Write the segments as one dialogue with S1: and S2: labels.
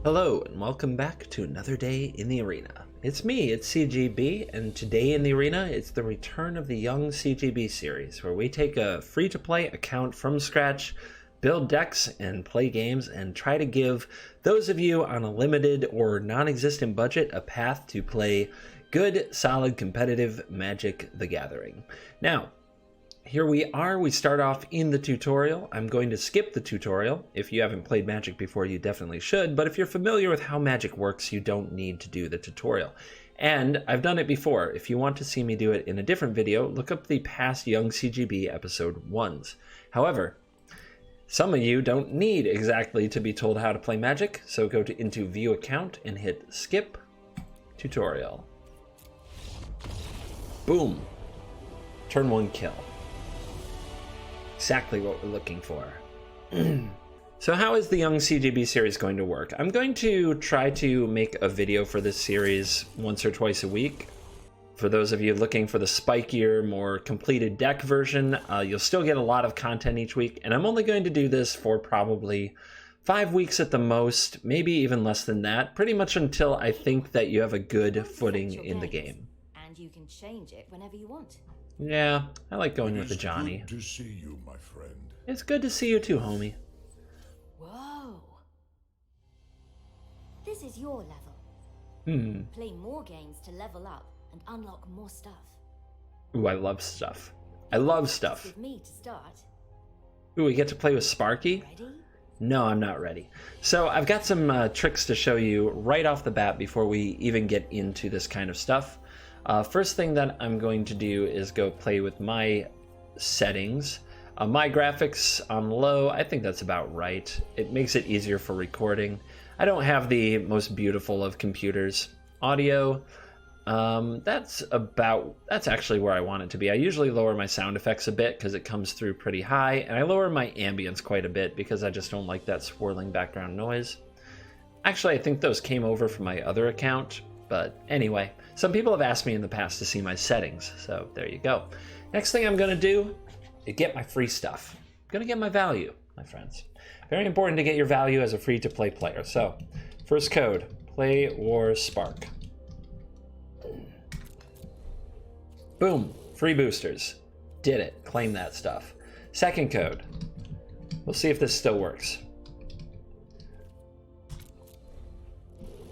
S1: Hello and welcome back to another day in the arena. It's me, it's CGB, and today in the arena it's the return of the Young CGB series, where we take a free-to-play account from scratch, build decks and play games, and try to give those of you on a limited or non-existent budget a path to play good, solid, competitive Magic the Gathering. Now, here we are. We start off in the tutorial. I'm going to skip the tutorial. If you haven't played Magic before, you definitely should, but if you're familiar with how Magic works, you don't need to do the tutorial. And I've done it before. If you want to see me do it in a different video, look up the past Young CGB episode 1s. However, some of you don't need exactly to be told how to play Magic, so go into View Account and hit Skip Tutorial. Boom. Turn 1 kill. Exactly what we're looking for. So how is the Young CGB series going to work? I'm going to try to make a video for this series once or twice a week. For those of you looking for the spikier, more completed deck version, you'll still get a lot of content each week, and I'm only going to do this for probably 5 weeks at the most, maybe even less than that, pretty much until I think that you have a good footing in the game.
S2: And you can change it whenever you want.
S1: Yeah, I like going with the Johnny.
S3: Good to see you, my friend.
S1: It's good to see you too, homie.
S2: Whoa. This is your level. Play more games to level up and unlock more stuff.
S1: Ooh, I love stuff. I love stuff.
S2: With me to start.
S1: Ooh, we get to play with Sparky?
S2: Ready?
S1: No, I'm not ready. So I've got some tricks to show you right off the bat before we even get into this kind of stuff. First thing that I'm going to do is go play with my settings. My graphics on low, I think that's about right. It makes it easier for recording. I don't have the most beautiful of computers. Audio, that's actually where I want it to be. I usually lower my sound effects a bit because it comes through pretty high, and I lower my ambience quite a bit because I just don't like that swirling background noise. Actually, I think those came over from my other account. But anyway, some people have asked me in the past to see my settings, so there you go. Next thing I'm going to do is get my free stuff. I'm going to get my value, my friends. Very important to get your value as a free-to-play player. So, first code, Play War Spark. Boom, free boosters. Did it, claim that stuff. Second code, we'll see if this still works.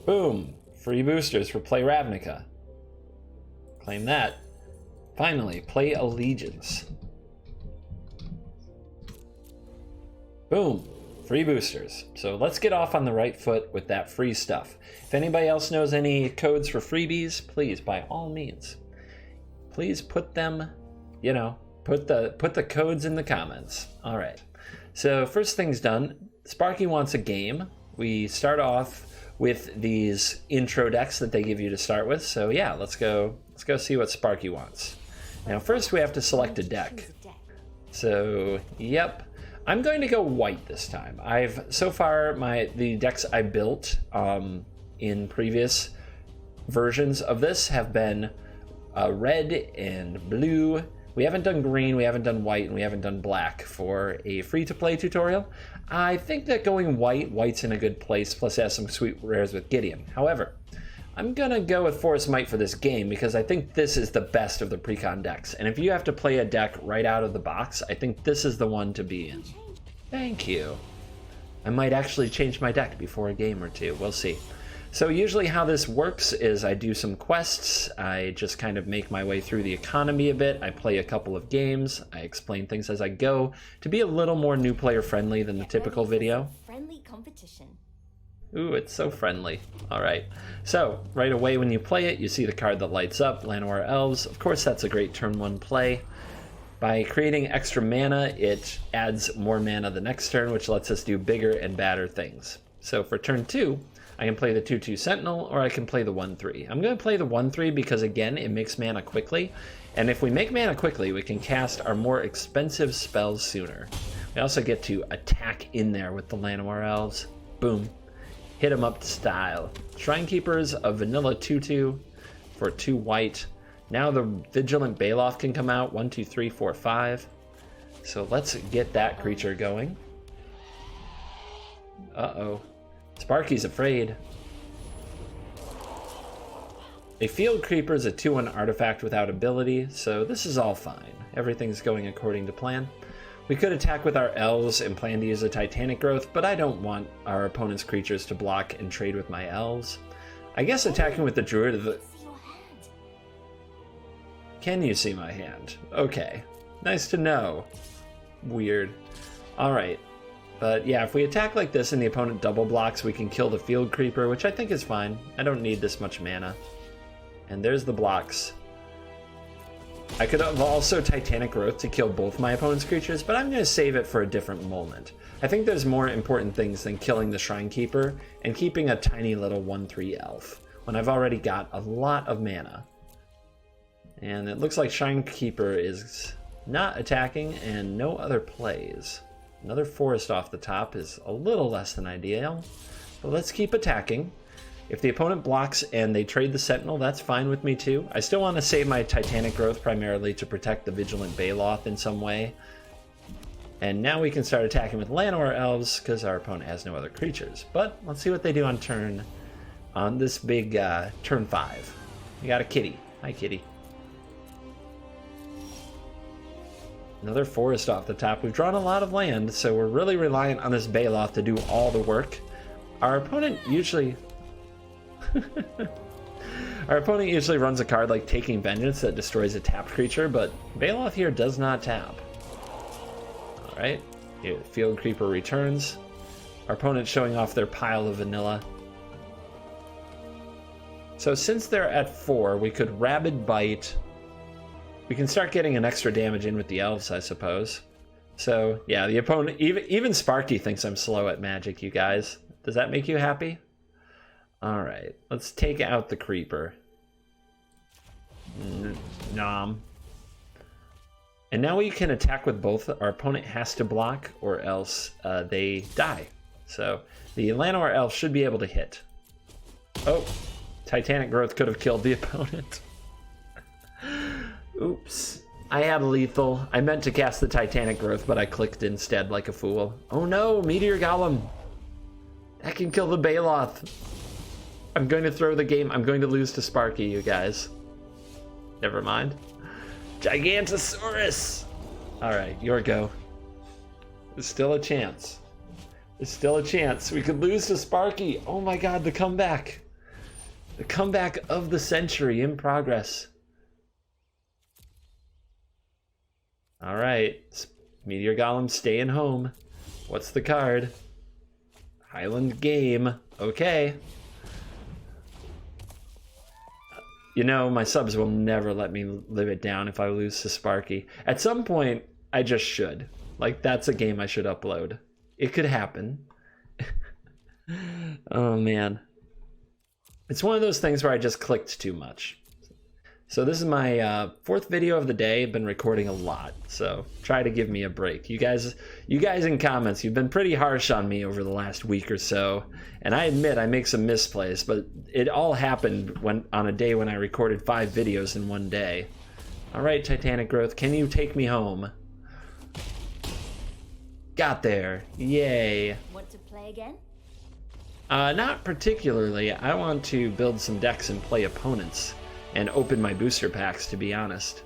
S1: Boom. Free boosters for Play Ravnica. Claim that. Finally, Play Allegiance. Boom. Free boosters. So let's get off on the right foot with that free stuff. If anybody else knows any codes for freebies, please, by all means, please put them, put the codes in the comments. All right. So first thing's done. Sparky wants a game. We start off with these intro decks that they give you to start with. So yeah, let's go see what Sparky wants. Now first we have to select a deck. So yep, I'm going to go white this time. So far the decks I built in previous versions of this have been red and blue. We haven't done green, we haven't done white, and we haven't done black for a free-to-play tutorial. I think that going white's in a good place, plus it has some sweet rares with Gideon. However, I'm gonna go with Forest Might for this game because I think this is the best of the precon decks. And if you have to play a deck right out of the box, I think this is the one to be in. Thank you. I might actually change my deck before a game or two, we'll see. So usually how this works is I do some quests, I just kind of make my way through the economy a bit, I play a couple of games, I explain things as I go to be a little more new player friendly than the typical video.
S2: Friendly competition.
S1: Ooh, it's so friendly. Alright, so right away when you play it, you see the card that lights up, Llanowar Elves. Of course that's a great turn 1 play. By creating extra mana, it adds more mana the next turn, which lets us do bigger and badder things. So for turn 2, I can play the 2/2 Sentinel, or I can play the 1/3. I'm going to play the 1/3 because, again, it makes mana quickly. And if we make mana quickly, we can cast our more expensive spells sooner. We also get to attack in there with the Llanowar Elves. Boom. Hit them up to style. Shrine Keepers of Vanilla 2/2 for 2 white. Now the Vigilant Baloth can come out. 1, 2, 3, 4, 5. So let's get that creature going. Uh-oh. Sparky's afraid. A field creeper is a 2/1 artifact without ability, so this is all fine. Everything's going according to plan. We could attack with our elves and plan to use a Titanic Growth, but I don't want our opponent's creatures to block and trade with my elves. I guess attacking with the druid... Can you see my hand? Okay. Nice to know. Weird. Alright. But yeah, if we attack like this and the opponent double blocks, we can kill the field creeper, which I think is fine. I don't need this much mana. And there's the blocks. I could have also Titanic Growth to kill both my opponent's creatures, but I'm going to save it for a different moment. I think there's more important things than killing the Shrine Keeper and keeping a tiny little 1/3 elf, when I've already got a lot of mana. And it looks like Shrine Keeper is not attacking and no other plays. Another forest off the top is a little less than ideal, but let's keep attacking. If the opponent blocks and they trade the Sentinel, that's fine with me too. I still want to save my Titanic Growth primarily to protect the Vigilant Baloth in some way. And now we can start attacking with Llanowar Elves because our opponent has no other creatures. But let's see what they do on this big turn 5. We got a kitty. Hi, kitty. Another forest off the top. We've drawn a lot of land, so we're really reliant on this Baloth to do all the work. Our opponent usually... Our opponent usually runs a card like Taking Vengeance that destroys a tapped creature, but Baloth here does not tap. Alright, here, Field Creeper returns. Our opponent's showing off their pile of vanilla. So since they're at 4, we could Rabid Bite. We can start getting an extra damage in with the elves, I suppose. So, yeah, the opponent... Even Sparky thinks I'm slow at Magic, you guys. Does that make you happy? Alright, let's take out the creeper. Nom. And now we can attack with both. Our opponent has to block or else they die. So the Llanowar Elf should be able to hit. Oh, Titanic Growth could have killed the opponent. Oops. I had lethal. I meant to cast the Titanic Growth, but I clicked instead like a fool. Oh no, Meteor Golem. That can kill the Baloth. I'm going to throw the game. I'm going to lose to Sparky, you guys. Never mind. Gigantosaurus! Alright, your go. There's still a chance. There's still a chance. We could lose to Sparky. Oh my god, the comeback. The comeback of the century in progress. Alright. Meteor Golem staying home. What's the card? Highland Game. Okay. You know, my subs will never let me live it down if I lose to Sparky. At some point, I just should. Like, that's a game I should upload. It could happen. Oh, man. It's one of those things where I just clicked too much. So this is my 4th video of the day. I've been recording a lot, so try to give me a break. You guys in comments, you've been pretty harsh on me over the last week or so, and I admit I make some misplays, but it all happened on a day when I recorded 5 videos in one day. All right, Titanic Growth, can you take me home? Got there. Yay.
S2: Want to play again?
S1: Not particularly. I want to build some decks and play opponents. And open my booster packs, to be honest.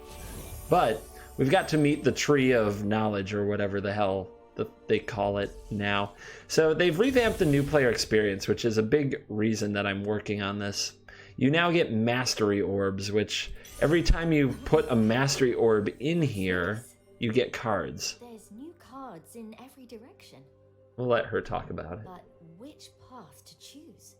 S1: But we've got to meet the tree of knowledge, or whatever the hell they call it now. So they've revamped the new player experience, which is a big reason that I'm working on this. You now get mastery orbs, which every time you put a mastery orb in here, you get cards.
S2: There's new cards in every direction.
S1: We'll let her talk about it.
S2: But which path to choose?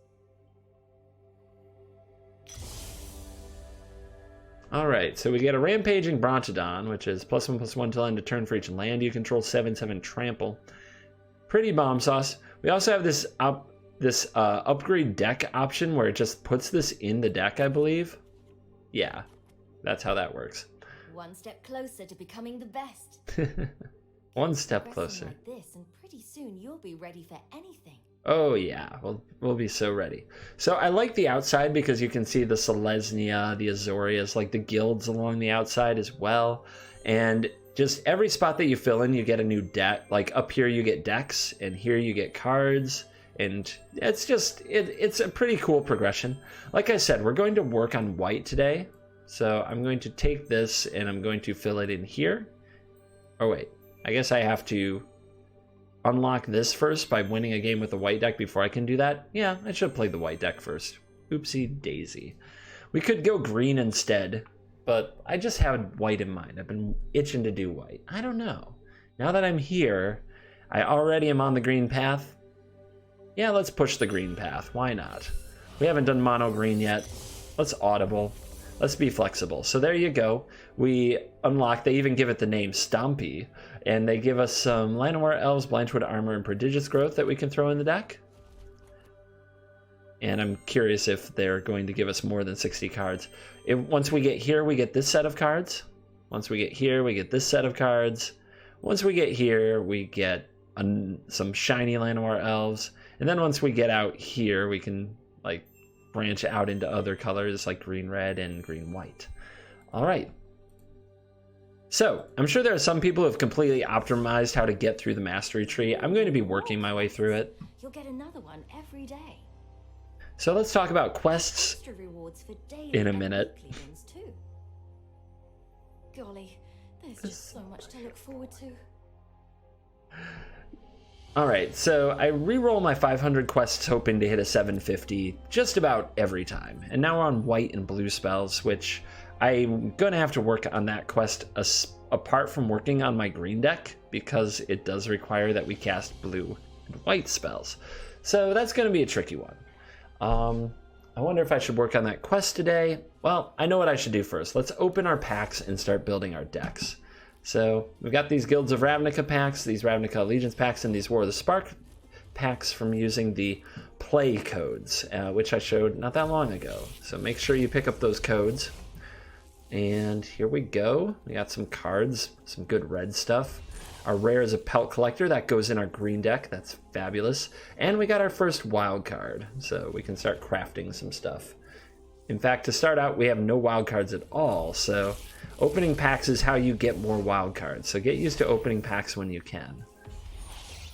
S1: Alright, so we get a Rampaging Brontodon, which is +1/+1 till end of turn for each land you control, 7/7 trample. Pretty bomb sauce. We also have this upgrade deck option where it just puts this in the deck, I believe. Yeah, that's how that works.
S2: One step closer to becoming the best.
S1: One step
S2: Progressing
S1: closer.
S2: like this, and pretty soon you'll be ready for anything.
S1: Oh yeah, we'll be so ready. So I like the outside because you can see the Selesnya, the Azorius, like the guilds along the outside as well. And just every spot that you fill in, you get a new deck. Like up here you get decks, and here you get cards. And it's just, it's a pretty cool progression. Like I said, we're going to work on white today. So I'm going to take this and I'm going to fill it in here. Oh wait, I guess I have to unlock this first by winning a game with the white deck before I can do that. Yeah, I should have played the white deck first. Oopsie daisy. We could go green instead, but I just had white in mind. I've been itching to do white. I don't know. Now that I'm here, I already am on the green path. Yeah, let's push the green path. Why not? We haven't done mono green yet. Let's audible. Let's be flexible. So there you go. We unlock, they even give it the name Stompy, and they give us some Llanowar Elves, Blanchwood Armor, and Prodigious Growth that we can throw in the deck. And I'm curious if they're going to give us more than 60 cards. Once we get here, we get this set of cards. Once we get here, we get this set of cards. Once we get here, we get some shiny Llanowar Elves. And then once we get out here, we can like branch out into other colors like green red and green white. All right. So I'm sure there are some people who have completely optimized how to get through the mastery tree. I'm going to be working my way through it.
S2: You'll get another one every day.
S1: So let's talk about quests
S2: Extra rewards for daily
S1: in a
S2: and
S1: minute.
S2: weekly ones too. Golly, there's just so much to look forward to.
S1: All right, so I re-roll my 500 quests hoping to hit a 750 just about every time. And now we're on white and blue spells, which I'm going to have to work on that quest apart from working on my green deck, because it does require that we cast blue and white spells. So that's going to be a tricky one. I wonder if I should work on that quest today. Well, I know what I should do first. Let's open our packs and start building our decks. So we've got these Guilds of Ravnica packs, these Ravnica Allegiance packs, and these War of the Spark packs from using the play codes, which I showed not that long ago. So make sure you pick up those codes. And here we go. We got some cards, some good red stuff. Our rare is a Pelt Collector. That goes in our green deck. That's fabulous. And we got our first wild card, so we can start crafting some stuff. In fact, to start out, we have no wild cards at all, so opening packs is how you get more wild cards. So get used to opening packs when you can.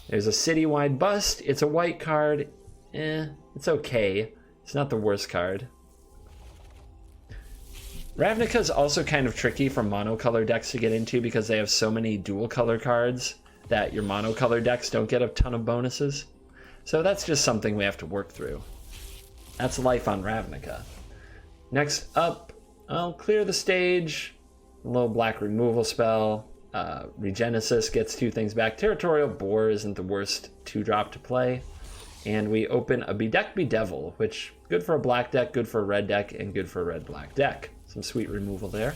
S1: There's a Citywide Bust. It's a white card. It's okay. It's not the worst card. Ravnica is also kind of tricky for monocolor decks to get into because they have so many dual color cards that your monocolor decks don't get a ton of bonuses. So that's just something we have to work through. That's life on Ravnica. Next up, I'll clear the stage. A little black removal spell. Regenesis gets 2 things back. Territorial Boar isn't the worst 2-drop to play. And we open a Bedeck Bedevil, which good for a black deck, good for a red deck, and good for a red-black deck. Some sweet removal there.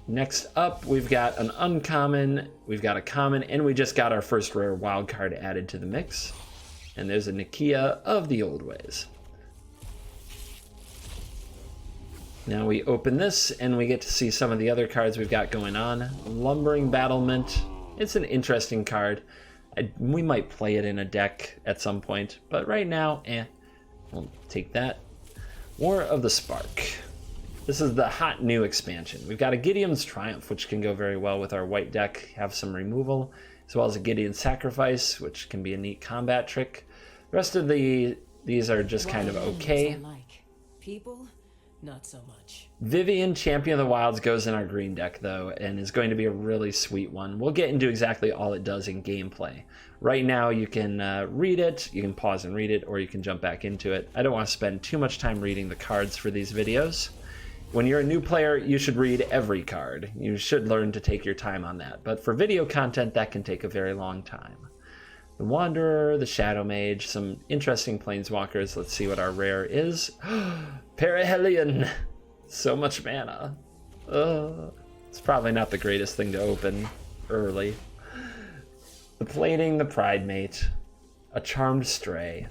S1: Next up, we've got an uncommon, we've got a common, and we just got our first rare wild card added to the mix. And there's a Nikia of the Old Ways. Now we open this, and we get to see some of the other cards we've got going on. Lumbering Battlement. It's an interesting card. We might play it in a deck at some point, but right now, we'll take that. War of the Spark. This is the hot new expansion. We've got a Gideon's Triumph, which can go very well with our white deck, have some removal, as well as a Gideon's Sacrifice, which can be a neat combat trick. The rest of these are just kind of okay.
S3: People, not so much.
S1: Vivian, Champion of the Wilds, goes in our green deck, though, and is going to be a really sweet one. We'll get into exactly all it does in gameplay. Right now, you can read it, you can pause and read it, or you can jump back into it. I don't want to spend too much time reading the cards for these videos. When you're a new player, you should read every card. You should learn to take your time on that. But for video content, that can take a very long time. The Wanderer, the Shadow Mage, some interesting Planeswalkers. Let's see what our rare is. Perihelion! So much mana. It's probably not the greatest thing to open early. The Plating, the Pridemate, a Charmed Stray,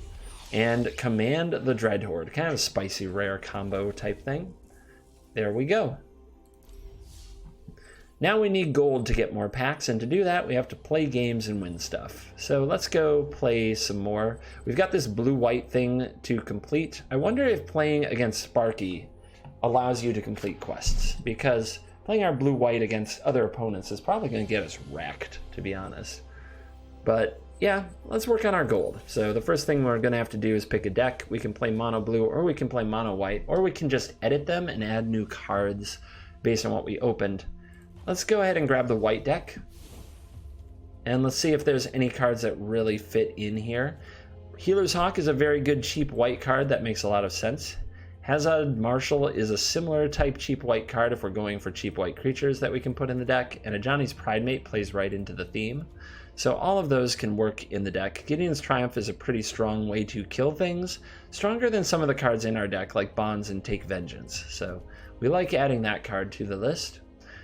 S1: and Command the Dreadhorde. Kind of a spicy rare combo type thing. There we go. Now we need gold to get more packs, and to do that we have to play games and win stuff. So let's go play some more. We've got this blue-white thing to complete. I wonder if playing against Sparky allows you to complete quests, because playing our blue-white against other opponents is probably going to get us wrecked, to be honest. But yeah, let's work on our gold. So the first thing we're gonna have to do is pick a deck. We can play mono blue, or we can play mono white, or we can just edit them and add new cards based on what we opened. Let's go ahead and grab the white deck. And let's see if there's any cards that really fit in here. Healer's Hawk is a very good cheap white card that makes a lot of sense. Hazard Marshal is a similar type cheap white card if we're going for cheap white creatures that we can put in the deck, and a Johnny's Pridemate plays right into the theme. So all of those can work in the deck. Gideon's Triumph is a pretty strong way to kill things, stronger than some of the cards in our deck like Bonds and Take Vengeance, so we like adding that card to the list.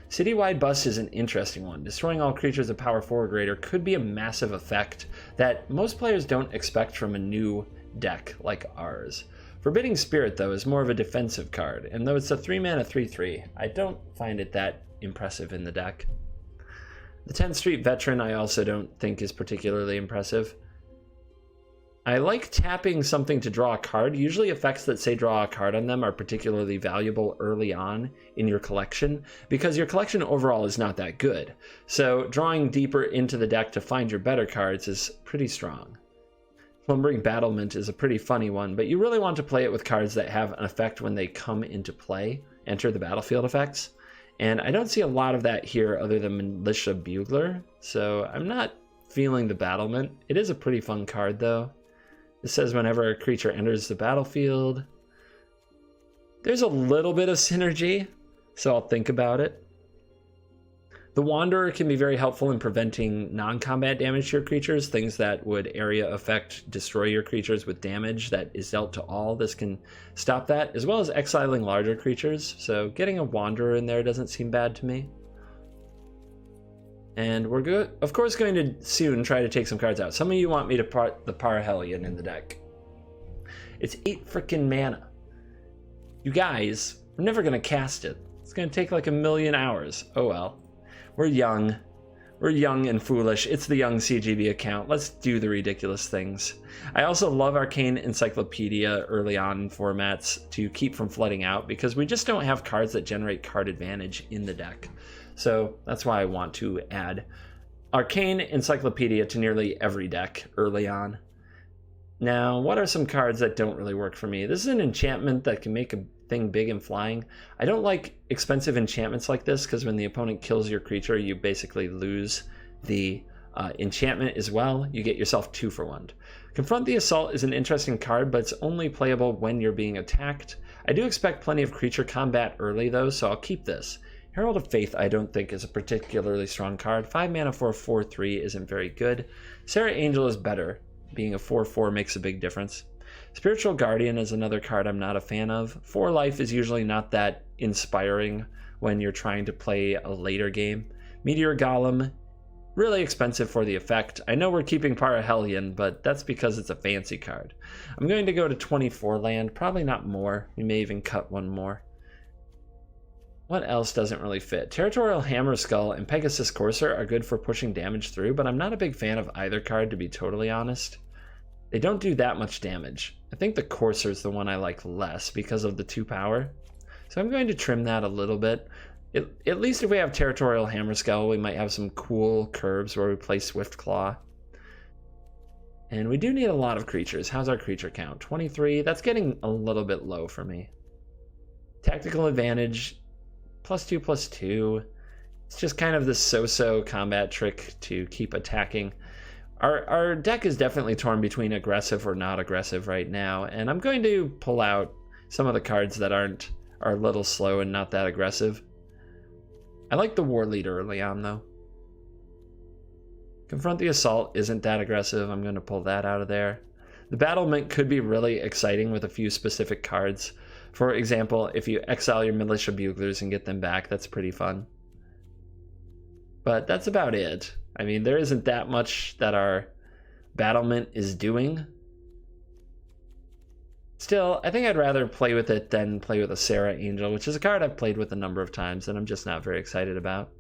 S1: Citywide Bust is an interesting one. Destroying all creatures of power 4 or greater could be a massive effect that most players don't expect from a new deck like ours. Forbidding Spirit, though, is more of a defensive card, and though it's a 3-mana 3/3, I don't find it that impressive in the deck. The 10th Street Veteran I also don't think is particularly impressive. I like tapping something to draw a card. Usually effects that say draw a card on them are particularly valuable early on in your collection because your collection overall is not that good. So drawing deeper into the deck to find your better cards is pretty strong. Slumbering Battlement is a pretty funny one, but you really want to play it with cards that have an effect when they come into play, enter the battlefield effects. And I don't see a lot of that here other than Militia Bugler, so I'm not feeling the Battlement. It is a pretty fun card though. It says whenever a creature enters the battlefield. There's a little bit of synergy, so I'll think about it. The Wanderer can be very helpful in preventing non-combat damage to your creatures, things that would area affect, destroy your creatures with damage that is dealt to all. This can stop that, as well as exiling larger creatures, so getting a Wanderer in there doesn't seem bad to me. And we're of course going to soon try to take some cards out. Some of you want me to part the Parhelion in the deck. It's 8 freaking mana. You guys, we're never going to cast it. It's going to take like 1,000,000 hours. Oh well. We're young. We're young and foolish. It's the young CGB account. Let's do the ridiculous things. I also love Arcane Encyclopedia early on in formats to keep from flooding out because we just don't have cards that generate card advantage in the deck. So that's why I want to add Arcane Encyclopedia to nearly every deck early on. Now, what are some cards that don't really work for me? This is an enchantment that can make a thing big and flying. I don't like expensive enchantments like this because when the opponent kills your creature, you basically lose the enchantment as well. You get yourself 2 for 1. Confront the Assault is an interesting card, but it's only playable when you're being attacked. I do expect plenty of creature combat early though, so I'll keep this. Herald of Faith I don't think is a particularly strong card. 5 mana for a 4/3 isn't very good. Sarah Angel is better. Being a 4/4 makes a big difference. Spiritual Guardian is another card I'm not a fan of. 4 life is usually not that inspiring when you're trying to play a later game. Meteor Golem, really expensive for the effect. I know we're keeping Parahelion, but that's because it's a fancy card. I'm going to go to 24 land, probably not more. We may even cut one more. What else doesn't really fit? Territorial Hammerskull and Pegasus Courser are good for pushing damage through, but I'm not a big fan of either card, to be totally honest. They don't do that much damage. I think the Courser is the one I like less because of the 2 power. So I'm going to trim that a little bit. At least if we have Territorial Hammerskull, we might have some cool curves where we play Swiftclaw. And we do need a lot of creatures. How's our creature count? 23. That's getting a little bit low for me. Tactical Advantage. +2/+2. It's just kind of the so-so combat trick to keep attacking. Our deck is definitely torn between aggressive or not aggressive right now, and I'm going to pull out some of the cards that are a little slow and not that aggressive. I like the War Leader early on though. Confront the Assault isn't that aggressive. I'm going to pull that out of there. The Battlement could be really exciting with a few specific cards. For example, if you exile your Militia Buglers and get them back, that's pretty fun. But that's about it. I mean, there isn't that much that our Battlement is doing. Still, I think I'd rather play with it than play with a Sarah Angel, which is a card I've played with a number of times and I'm just not very excited about.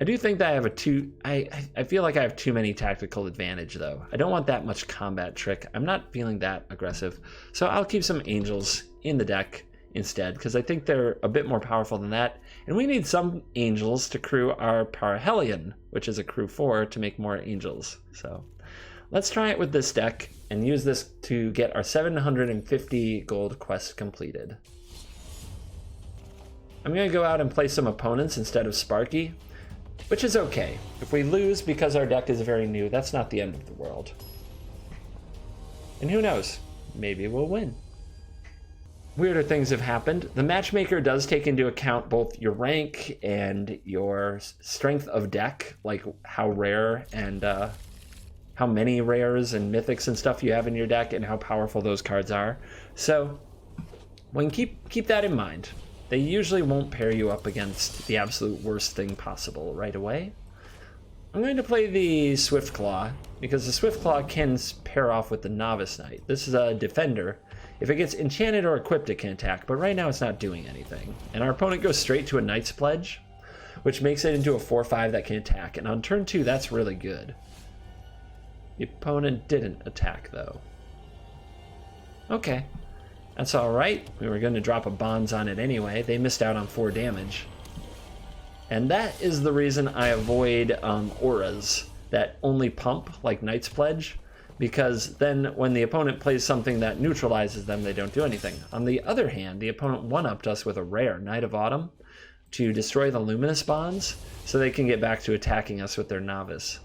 S1: I do think that I have I feel like I have too many tactical advantage though. I don't want that much combat trick. I'm not feeling that aggressive. So I'll keep some Angels in the deck instead because I think they're a bit more powerful than that. And we need some Angels to crew our Parhelion, which is a crew 4 to make more Angels. So let's try it with this deck and use this to get our 750 gold quest completed. I'm going to go out and play some opponents instead of Sparky, which is okay. If we lose because our deck is very new, that's not the end of the world. And who knows, maybe we'll win. Weirder things have happened. The matchmaker does take into account both your rank and your strength of deck, like how rare and how many rares and mythics and stuff you have in your deck and how powerful those cards are. So when keep that in mind. They usually won't pair you up against the absolute worst thing possible right away. I'm going to play the Swiftclaw because the Swiftclaw can pair off with the Novice Knight. This is a defender. If it gets enchanted or equipped, it can attack, but right now it's not doing anything. And our opponent goes straight to a Knight's Pledge, which makes it into a 4/5 that can attack. And on turn 2, that's really good. The opponent didn't attack, though. Okay. That's alright. We were going to drop a Bonds on it anyway. They missed out on 4 damage. And that is the reason I avoid auras that only pump, like Knight's Pledge, because then when the opponent plays something that neutralizes them, they don't do anything. On the other hand, the opponent one-upped us with a rare, Knight of Autumn, to destroy the Luminous Bonds, so they can get back to attacking us with their Novice.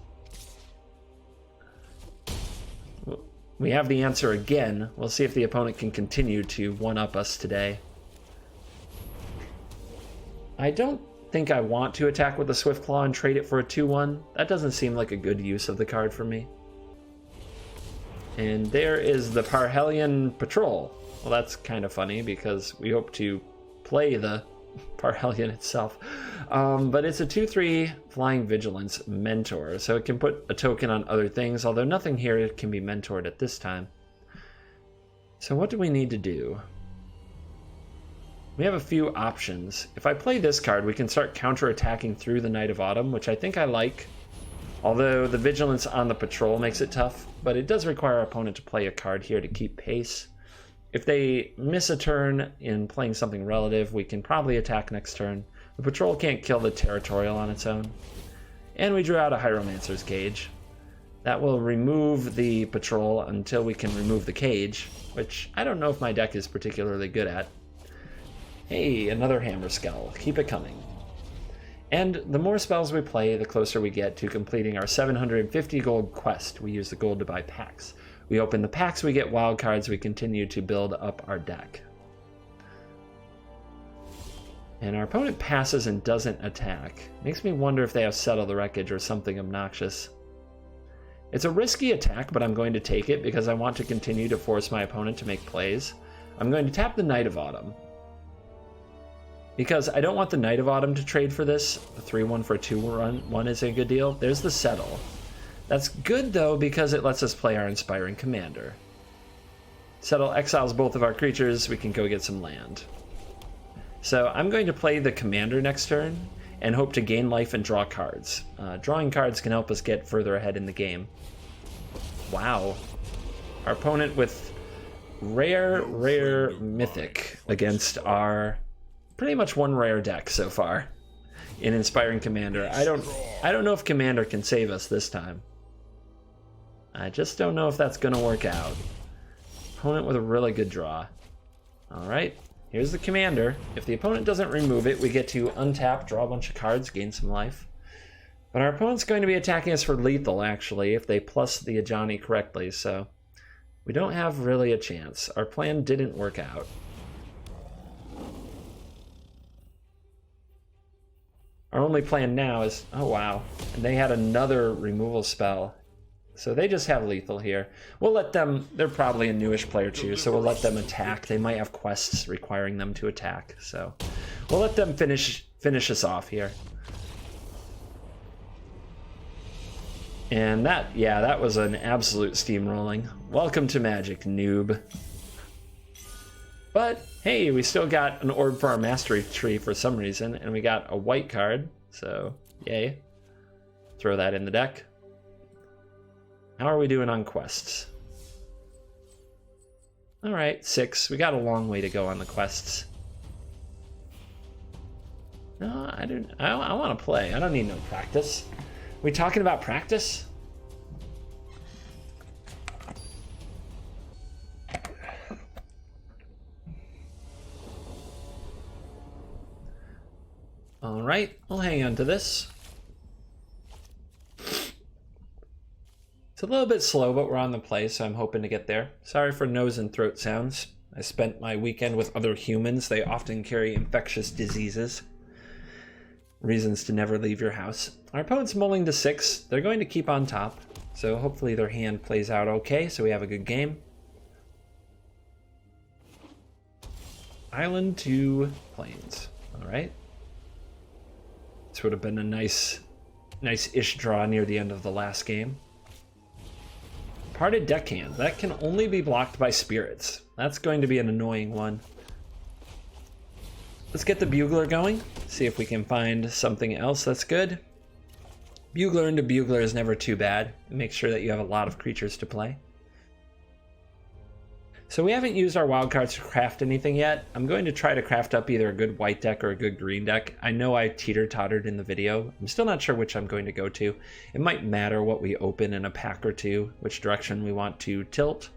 S1: We have the answer again. We'll see if the opponent can continue to one-up us today. I don't think I want to attack with the Swiftclaw and trade it for a 2/1. That doesn't seem like a good use of the card for me. And there is the Parhelion Patrol. Well, that's kind of funny because we hope to play the Parhelion itself. But it's a 2/3 Flying Vigilance Mentor, so it can put a token on other things, although nothing here can be mentored at this time. So what do we need to do? We have a few options. If I play this card, we can start counterattacking through the Knight of Autumn, which I think I like. Although the Vigilance on the Patrol makes it tough, but it does require our opponent to play a card here to keep pace. If they miss a turn in playing something relative, we can probably attack next turn. The Patrol can't kill the Territorial on its own. And we drew out a Hieromancer's Cage. That will remove the Patrol until we can remove the Cage, which I don't know if my deck is particularly good at. Hey, another Hammer Skull. Keep it coming. And the more spells we play, the closer we get to completing our 750 gold quest. We use the gold to buy packs. We open the packs, we get wild cards, we continue to build up our deck. And our opponent passes and doesn't attack. Makes me wonder if they have Settle the Wreckage or something obnoxious. It's a risky attack, but I'm going to take it because I want to continue to force my opponent to make plays. I'm going to tap the Knight of Autumn. Because I don't want the Knight of Autumn to trade for this. The 3/1 for a 2/1 is a good deal. There's the Settle. That's good, though, because it lets us play our Inspiring Commander. Settle exiles both of our creatures. We can go get some land. So I'm going to play the Commander next turn and hope to gain life and draw cards. Drawing cards can help us get further ahead in the game. Wow. Our opponent with rare mythic against our pretty much one rare deck so far in Inspiring Commander. I don't know if Commander can save us this time. I just don't know if that's going to work out. Opponent with a really good draw. Alright, here's the Commander. If the opponent doesn't remove it, we get to untap, draw a bunch of cards, gain some life. But our opponent's going to be attacking us for lethal, actually, if they plus the Ajani correctly, so we don't have really a chance. Our plan didn't work out. Our only plan now is... oh, wow. And they had another removal spell. So they just have lethal here. We'll let them... they're probably a newish player too, so we'll let them attack. They might have quests requiring them to attack, so we'll let them finish us off here. And that was an absolute steamrolling. Welcome to Magic, noob. But hey, we still got an orb for our mastery tree for some reason, and we got a white card, so yay. Throw that in the deck. How are we doing on quests? Alright, 6. We got a long way to go on the quests. No, I want to play. I don't need no practice. We talking about practice? right, we'll hang on to this. It's a little bit slow, but we're on the play, so I'm hoping to get there. Sorry for nose and throat sounds. I spent my weekend with other humans. They often carry infectious diseases. Reasons to never leave your house. Our opponent's mulling to 6. They're going to keep on top, so hopefully their hand plays out okay, so we have a good game. Island to plains. All right. This would have been a nice-ish draw near the end of the last game. Parted Deckhand. That can only be blocked by spirits. That's going to be an annoying one. Let's get the Bugler going. See if we can find something else that's good. Bugler into Bugler is never too bad. Make sure that you have a lot of creatures to play. So we haven't used our wild cards to craft anything yet. I'm going to try to craft up either a good white deck or a good green deck. I know I teeter-tottered in the video. I'm still not sure which I'm going to go to. It might matter what we open in a pack or two, which direction we want to tilt.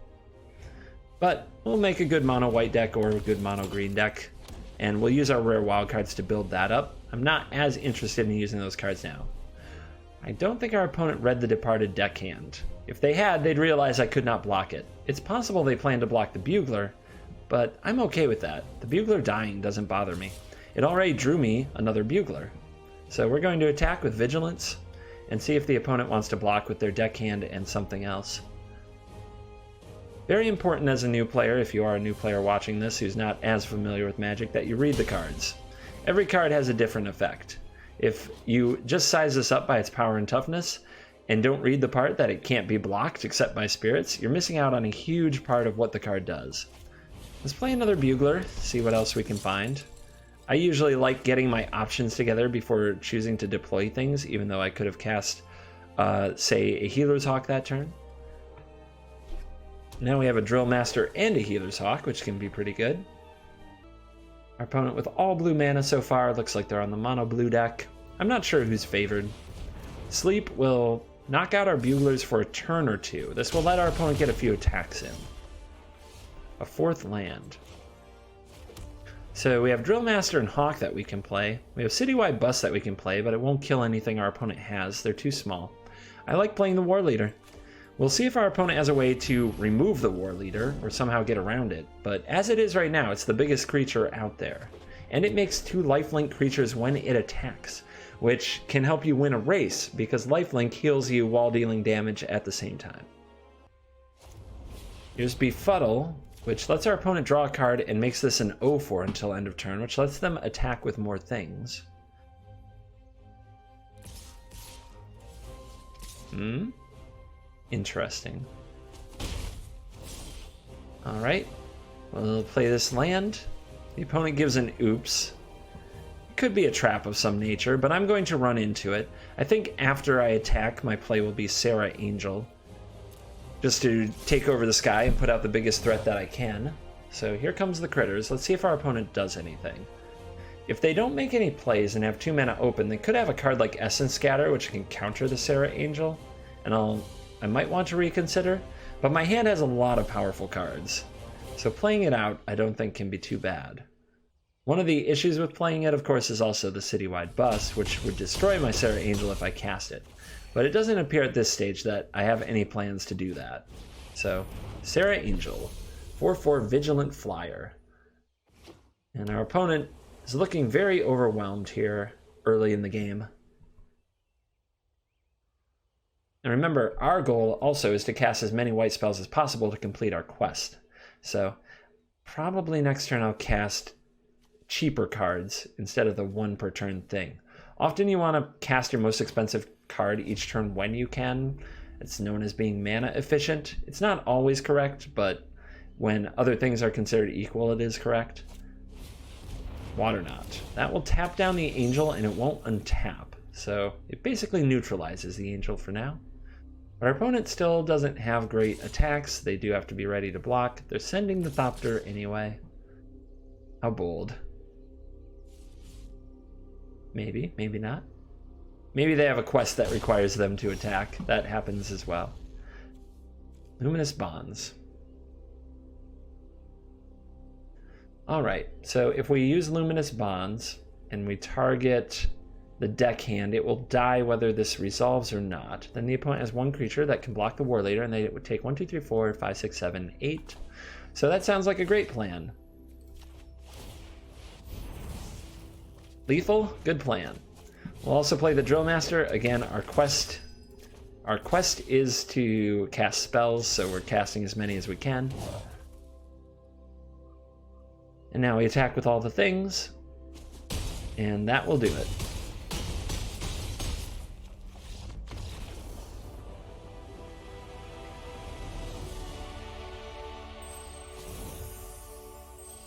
S1: But we'll make a good mono white deck or a good mono green deck, and we'll use our rare wild cards to build that up. I'm not as interested in using those cards now. I don't think our opponent read the Departed Deckhand. If they had, they'd realize I could not block it. It's possible they plan to block the Bugler, but I'm okay with that. The Bugler dying doesn't bother me. It already drew me another Bugler. So we're going to attack with Vigilance and see if the opponent wants to block with their Deckhand and something else. Very important as a new player, if you are a new player watching this who's not as familiar with Magic, that you read the cards. Every card has a different effect. If you just size this up by its power and toughness, and don't read the part that it can't be blocked except by spirits, you're missing out on a huge part of what the card does. Let's play another Bugler, see what else we can find. I usually like getting my options together before choosing to deploy things, even though I could have cast, say, a Healer's Hawk that turn. Now we have a Drill Master and a Healer's Hawk, which can be pretty good. Our opponent with all blue mana so far looks like they're on the mono blue deck. I'm not sure who's favored. Sleep will knock out our Buglers for a turn or two. This will let our opponent get a few attacks in. A 4th land. So we have Drill Master and Hawk that we can play. We have Citywide Bust that we can play, but it won't kill anything our opponent has. They're too small. I like playing the War Leader. We'll see if our opponent has a way to remove the War Leader or somehow get around it. But as it is right now, it's the biggest creature out there. And it makes 2 lifelink creatures when it attacks, which can help you win a race because lifelink heals you while dealing damage at the same time. Here's Befuddle, which lets our opponent draw a card and makes this an 0-4 until end of turn, which lets them attack with more things. Interesting. Alright, we'll play this land. The opponent gives an oops. Could be a trap of some nature, but I'm going to run into it. I think after I attack, my play will be Sarah Angel, just to take over the sky and put out the biggest threat that I can. So here comes the critters. Let's see if our opponent does anything. If they don't make any plays and have 2 mana open, they could have a card like Essence Scatter, which can counter the Sarah Angel, and I might want to reconsider, but my hand has a lot of powerful cards. So playing it out, I don't think can be too bad. One of the issues with playing it, of course, is also the Citywide Bust, which would destroy my Sarah Angel if I cast it. But it doesn't appear at this stage that I have any plans to do that. So, Sarah Angel, 4/4 Vigilant Flyer. And our opponent is looking very overwhelmed here early in the game. And remember, our goal also is to cast as many white spells as possible to complete our quest. So, probably next turn I'll cast cheaper cards instead of the 1 per turn thing. Often you want to cast your most expensive card each turn when you can. It's known as being mana efficient. It's not always correct, but when other things are considered equal, it is correct. Water Knot. That will tap down the Angel and it won't untap. So it basically neutralizes the Angel for now. But our opponent still doesn't have great attacks. They do have to be ready to block. They're sending the Thopter anyway. How bold. Maybe, maybe not. Maybe they have a quest that requires them to attack. That happens as well. Luminous Bonds. Alright, so if we use Luminous Bonds and we target the deck hand. It will die whether this resolves or not. Then the opponent has one creature that can block the War Leader, and they would take 1, 2, 3, 4, 5, 6, 7, 8. So that sounds like a great plan. Lethal, good plan. We'll also play the Drill Master. Again, our quest is to cast spells, so we're casting as many as we can. And now we attack with all the things, and that will do it.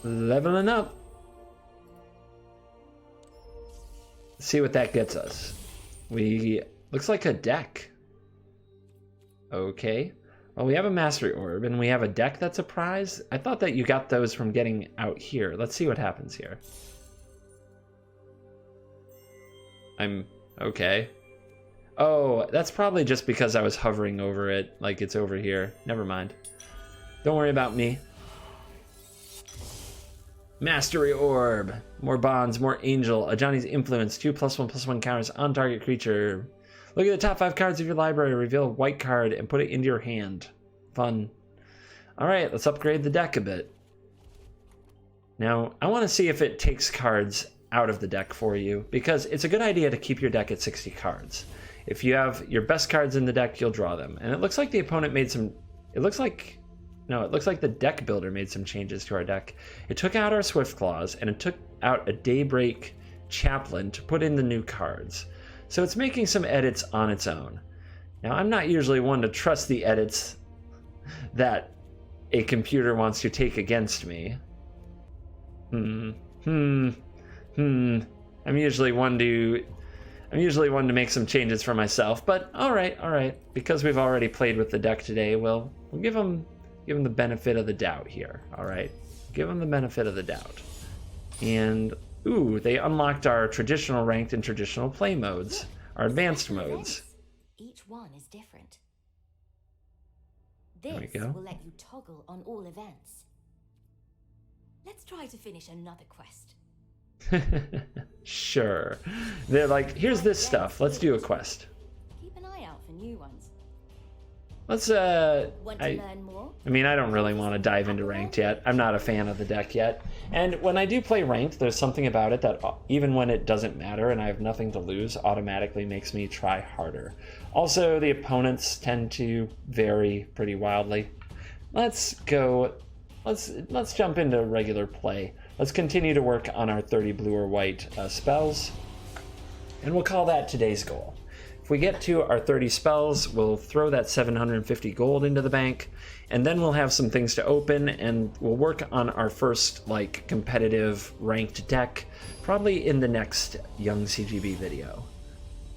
S1: Leveling up. Let's see what that gets us. Looks like a deck. Okay. Well, we have a Mastery Orb, and we have a deck that's a prize. I thought that you got those from getting out here. Let's see what happens here. I'm okay. Oh, that's probably just because I was hovering over it, like it's over here. Never mind. Don't worry about me. Mastery Orb. More bonds, more angel. Ajani's influence. 2+1/+1 counters on target creature. Look at the top 5 cards of your library. Reveal a white card and put it into your hand. Fun. Alright, let's upgrade the deck a bit. Now, I want to see if it takes cards out of the deck for you, because it's a good idea to keep your deck at 60 cards. If you have your best cards in the deck, you'll draw them. And it looks like the opponent made some... It looks like the deck builder made some changes to our deck. It took out our Swift Claws, and it took out a Daybreak Chaplain to put in the new cards. So it's making some edits on its own. Now, I'm not usually one to trust the edits that a computer wants to take against me. I'm usually one to make some changes for myself, but all right. Because we've already played with the deck today, we'll give them the benefit of the doubt here. All right, give them the benefit of the doubt. And ooh, they unlocked our traditional ranked and traditional play modes, our advanced modes.
S2: Each one is different.
S1: There we
S2: This
S1: go.
S2: will let you toggle on all events. Let's try to finish another quest.
S1: Sure. They're like, here's this stuff. Let's do a quest.
S2: Keep an eye out for new ones.
S1: Let's
S2: Want to learn more?
S1: I mean, I don't really want to dive into ranked yet. I'm not a fan of the deck yet. And when I do play ranked, there's something about it that even when it doesn't matter and I have nothing to lose, automatically makes me try harder. Also, the opponents tend to vary pretty wildly. Let's jump into regular play. Let's continue to work on our 30 blue or white spells. And we'll call that today's goal. If we get to our 30 spells, we'll throw that 750 gold into the bank, and then we'll have some things to open, and we'll work on our first competitive ranked deck, probably in the next Young CGB video.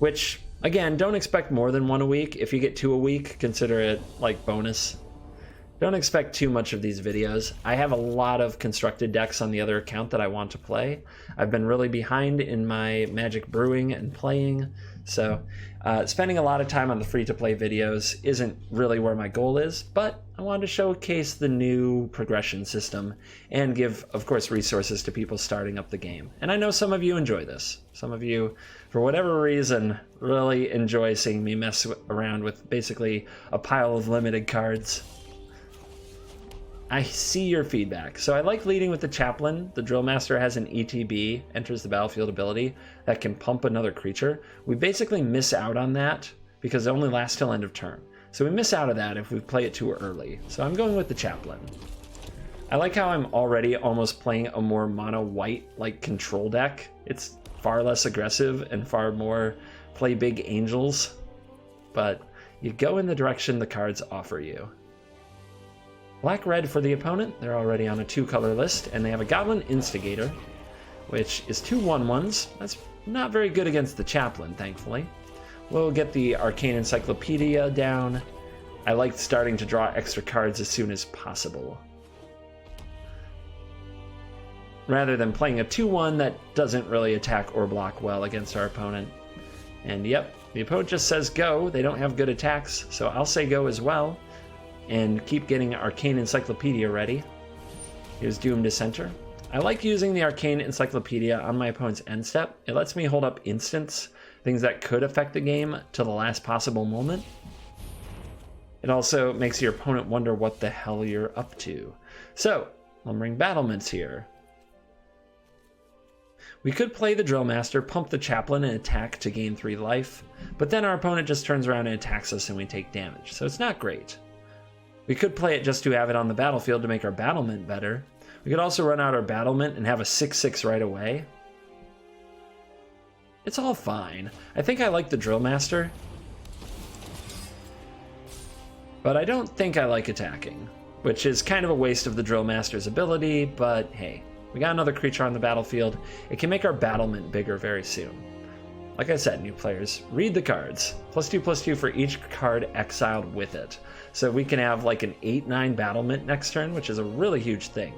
S1: Which, again, don't expect more than 1 a week. If you get 2 a week, consider it bonus. Don't expect too much of these videos. I have a lot of constructed decks on the other account that I want to play. I've been really behind in my Magic brewing and playing, so spending a lot of time on the free-to-play videos isn't really where my goal is, but I wanted to showcase the new progression system and give, of course, resources to people starting up the game. And I know some of you enjoy this. Some of you, for whatever reason, really enjoy seeing me mess around with basically a pile of limited cards. I see your feedback. So I like leading with the Chaplain. The Drill Master has an ETB, enters the battlefield ability, that can pump another creature. We basically miss out on that because it only lasts till end of turn. So we miss out of that if we play it too early. So I'm going with the Chaplain. I like how I'm already almost playing a more mono-white control deck. It's far less aggressive and far more play big angels. But you go in the direction the cards offer you. Black-red for the opponent. They're already on a 2-color list, and they have a Goblin Instigator, which is 2 1/1s. That's not very good against the Chaplain, thankfully. We'll get the Arcane Encyclopedia down. I like starting to draw extra cards as soon as possible, rather than playing a 2-1 that doesn't really attack or block well against our opponent. And yep, the opponent just says go. They don't have good attacks, so I'll say go as well. And keep getting Arcane Encyclopedia ready. Here's Doom to center. I like using the Arcane Encyclopedia on my opponent's end step. It lets me hold up instants, things that could affect the game, to the last possible moment. It also makes your opponent wonder what the hell you're up to. So, Lumbering Battlements here. We could play the Drill Master, pump the Chaplain, and attack to gain 3 life, but then our opponent just turns around and attacks us and we take damage, so it's not great. We could play it just to have it on the battlefield to make our battlement better. We could also run out our battlement and have a 6/6 right away. It's all fine. I think I like the Drill Master, but I don't think I like attacking, which is kind of a waste of the Drill Master's ability, but hey. We got another creature on the battlefield. It can make our battlement bigger very soon. Like I said, new players, read the cards. +2/+2 for each card exiled with it. So we can have like an 8/9 battlement next turn, which is a really huge thing.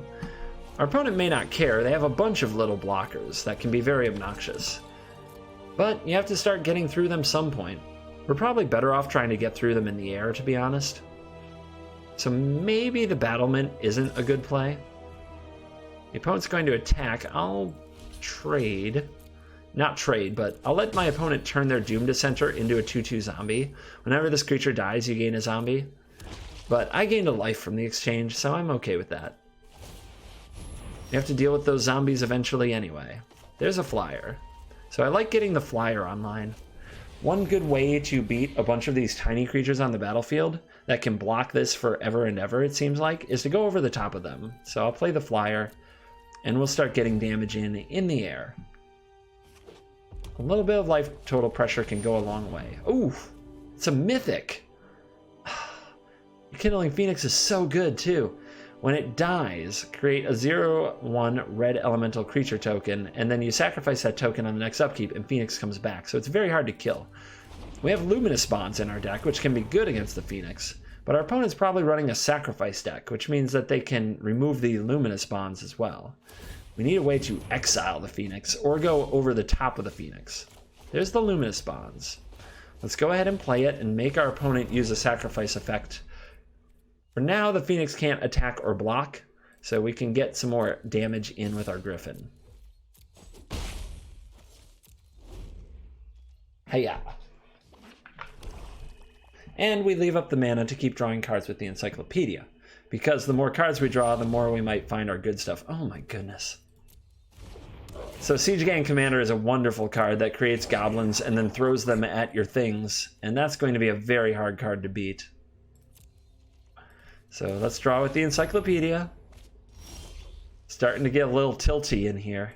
S1: Our opponent may not care. They have a bunch of little blockers that can be very obnoxious. But you have to start getting through them some point. We're probably better off trying to get through them in the air, to be honest. So maybe the battlement isn't a good play. The opponent's going to attack. I'll trade. Not trade, but I'll let my opponent turn their Doom Dissenter into a 2/2 zombie. Whenever this creature dies, you gain a zombie. But I gained a life from the exchange, so I'm okay with that. You have to deal with those zombies eventually anyway. There's a flyer. So I like getting the flyer online. One good way to beat a bunch of these tiny creatures on the battlefield that can block this forever and ever, it seems like, is to go over the top of them. So I'll play the flyer, and we'll start getting damage in the air. A little bit of life total pressure can go a long way. Ooh, it's a mythic. Kindling Phoenix is so good too. When it dies, create a 0/1 red elemental creature token, and then you sacrifice that token on the next upkeep, and Phoenix comes back. So it's very hard to kill. We have Luminous Bonds in our deck, which can be good against the Phoenix, but our opponent's probably running a sacrifice deck, which means that they can remove the Luminous Bonds as well. We need a way to exile the Phoenix, or go over the top of the Phoenix. There's the Luminous Bonds. Let's go ahead and play it and make our opponent use a sacrifice effect. For now, the Phoenix can't attack or block, so we can get some more damage in with our Griffin. Hiya! And we leave up the mana to keep drawing cards with the Encyclopedia, because the more cards we draw, the more we might find our good stuff. Oh my goodness. So Siege Gang Commander is a wonderful card that creates goblins and then throws them at your things, and that's going to be a very hard card to beat. So let's draw with the Encyclopedia. Starting to get a little tilty in here.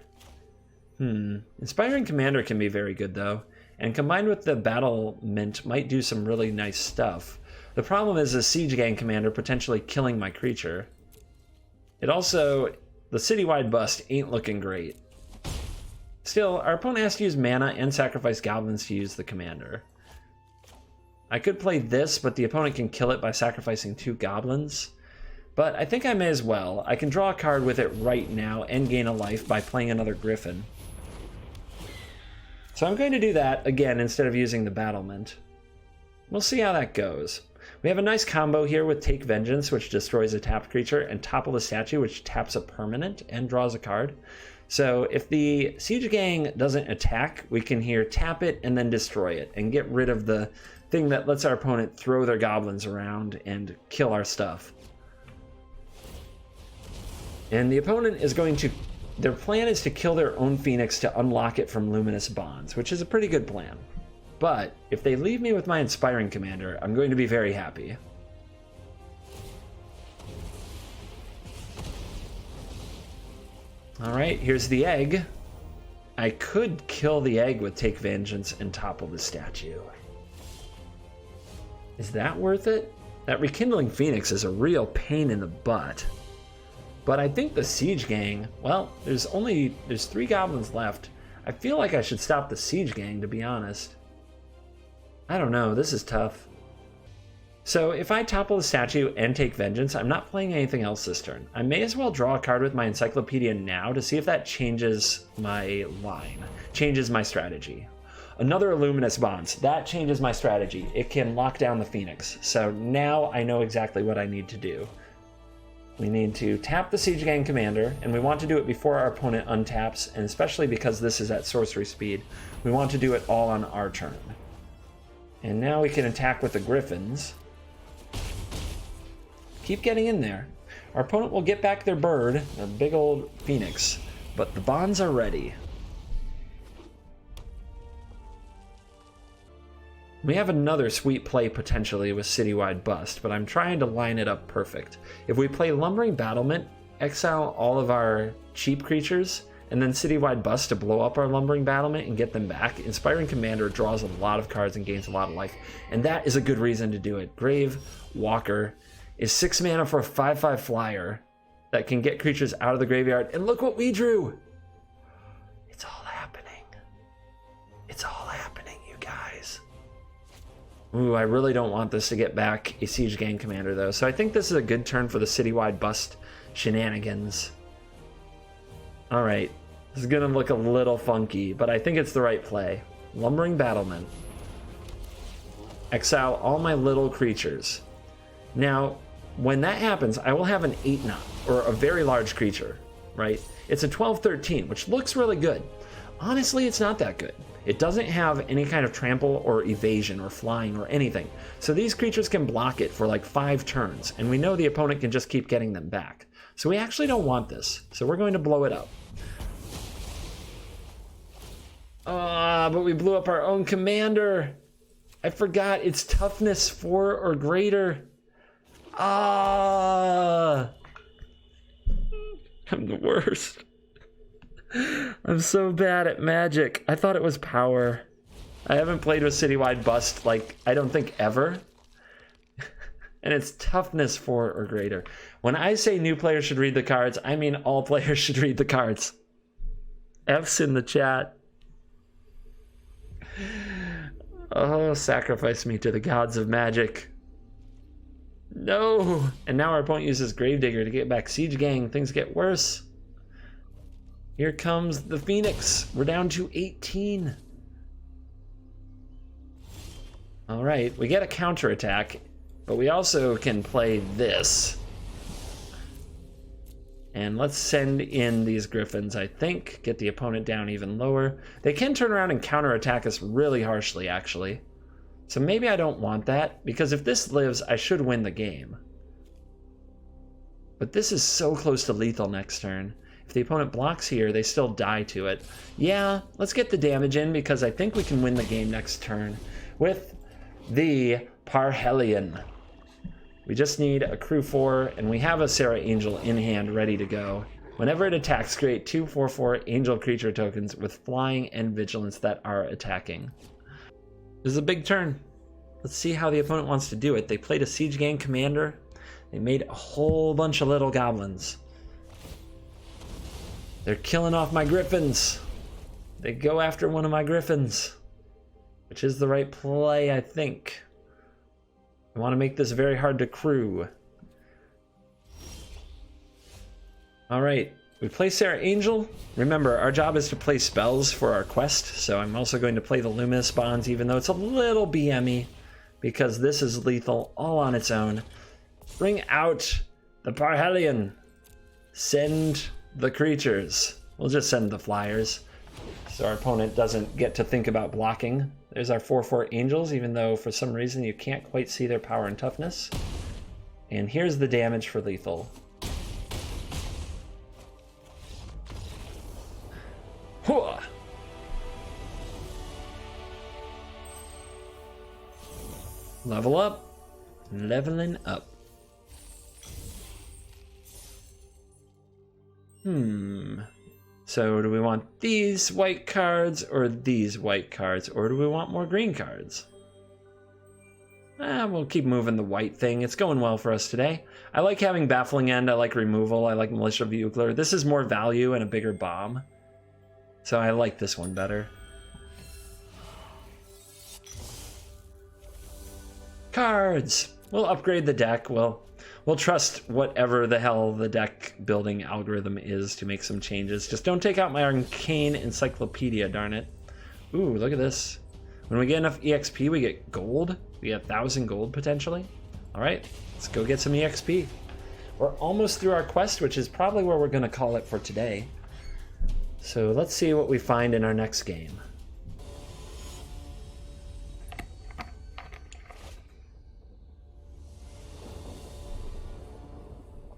S1: Inspiring Commander can be very good though, and combined with the Battlement might do some really nice stuff. The problem is a Siege Gang Commander potentially killing my creature. It also, the citywide bust ain't looking great. Still, our opponent has to use mana and sacrifice goblins to use the commander. I could play this, but the opponent can kill it by sacrificing 2 goblins. But I think I may as well. I can draw a card with it right now and gain a life by playing another Griffin. So I'm going to do that again instead of using the battlement. We'll see how that goes. We have a nice combo here with Take Vengeance, which destroys a tapped creature, and Topple the Statue, which taps a permanent and draws a card. So if the Siege Gang doesn't attack, we can here tap it and then destroy it and get rid of the thing that lets our opponent throw their goblins around and kill our stuff. And the opponent is going to, their plan is to kill their own Phoenix to unlock it from Luminous Bonds, which is a pretty good plan. But if they leave me with my Inspiring Commander, I'm going to be very happy. Alright, here's the egg. I could kill the egg with Take Vengeance and Topple the Statue. Is that worth it? That Rekindling Phoenix is a real pain in the butt. But I think the Siege Gang, well, there's 3 goblins left. I feel like I should stop the Siege Gang, to be honest. I don't know, this is tough. So if I Topple the Statue and Take Vengeance, I'm not playing anything else this turn. I may as well draw a card with my Encyclopedia now to see if that changes my line, changes my strategy. Another Luminous Bonds, that changes my strategy. It can lock down the Phoenix. So now I know exactly what I need to do. We need to tap the Siege Gang Commander, and we want to do it before our opponent untaps, and especially because this is at sorcery speed, we want to do it all on our turn. And now we can attack with the Griffins. Keep getting in there. Our opponent will get back their bird, their big old phoenix, but the bonds are ready. We have another sweet play potentially with Citywide Bust, but I'm trying to line it up perfect. If we play Lumbering Battlement, exile all of our cheap creatures, and then Citywide Bust to blow up our Lumbering Battlement and get them back, Inspiring Commander draws a lot of cards and gains a lot of life, and that is a good reason to do it. Grave Walker is 6 mana for a 5/5 flyer that can get creatures out of the graveyard, and look what we drew! It's all happening. It's all happening, you guys. Ooh, I really don't want this to get back a Siege Gang Commander, though. So I think this is a good turn for the Citywide Bust shenanigans. All right. This is going to look a little funky, but I think it's the right play. Lumbering Battlement. Exile all my little creatures. Now, when that happens, I will have an 8/9, or a very large creature, right? It's a 12/13, which looks really good. Honestly, it's not that good. It doesn't have any kind of trample or evasion or flying or anything. So these creatures can block it for like 5 turns, and we know the opponent can just keep getting them back. So we actually don't want this. So we're going to blow it up. But we blew up our own commander. I forgot it's toughness 4 or greater. I'm the worst. I'm so bad at Magic. I thought it was power. I haven't played with Citywide Bust, like, I don't think ever. And it's toughness 4 or greater. When I say new players should read the cards, I mean all players should read the cards. F's in the chat. Oh, sacrifice me to the gods of Magic. No! And now our opponent uses Gravedigger to get back Siege Gang. Things get worse. Here comes the Phoenix. We're down to 18. All right, we get a counterattack, but we also can play this. And let's send in these Griffins, I think. Get the opponent down even lower. They can turn around and counterattack us really harshly, actually. So maybe I don't want that, because if this lives, I should win the game. But this is so close to lethal next turn. If the opponent blocks here, they still die to it. Yeah, let's get the damage in, because I think we can win the game next turn with the Parhelion. We just need a crew 4, and we have a Serra Angel in hand ready to go. Whenever it attacks, create 2 4/4 angel creature tokens with flying and vigilance that are attacking. This is a big turn. Let's see how the opponent wants to do it. They played a Siege Gang Commander. They made a whole bunch of little goblins. They're killing off my Griffins. They go after one of my Griffins, which is the right play, I think. I want to make this very hard to crew. All right, we play Serra Angel. Remember, our job is to play spells for our quest, so I'm also going to play the Luminous Bonds, even though it's a little BM-y, because this is lethal all on its own. Bring out the Parhelion. Send the creatures. We'll just send the flyers, so our opponent doesn't get to think about blocking. There's our 4/4 angels, even though for some reason you can't quite see their power and toughness. And here's the damage for lethal. Hooah! Level up. Leveling up. So do we want these white cards or these white cards, or do we want more green cards? We'll keep moving the white thing. It's going well for us today. I like having Baffling End. I like Removal. I like Militia Bugler. This is more value and a bigger bomb, so I like this one better. Cards! We'll upgrade the deck. We'll trust whatever the hell the deck building algorithm is to make some changes. Just don't take out my Arcane Encyclopedia, darn it. Ooh, look at this. When we get enough EXP, we get gold. We get 1,000 gold, potentially. All right, let's go get some EXP. We're almost through our quest, which is probably where we're going to call it for today. So let's see what we find in our next game.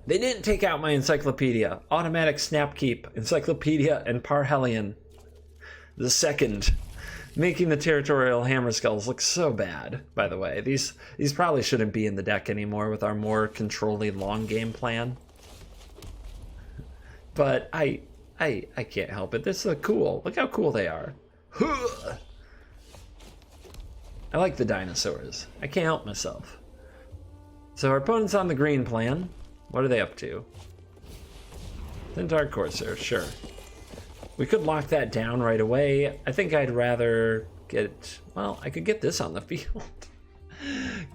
S1: They didn't take out my encyclopedia. Automatic Snapkeep, Encyclopedia, and Parhelion. The second. Making the Territorial Hammerskulls look so bad, by the way. These probably shouldn't be in the deck anymore with our more controlling long game plan. But I can't help it. This is cool. Look how cool they are. I like the dinosaurs. I can't help myself. So our opponent's on the green plan. What are they up to? Centaur Corsair, sure. We could lock that down right away. I think I'd rather get... Well, I could get this on the field.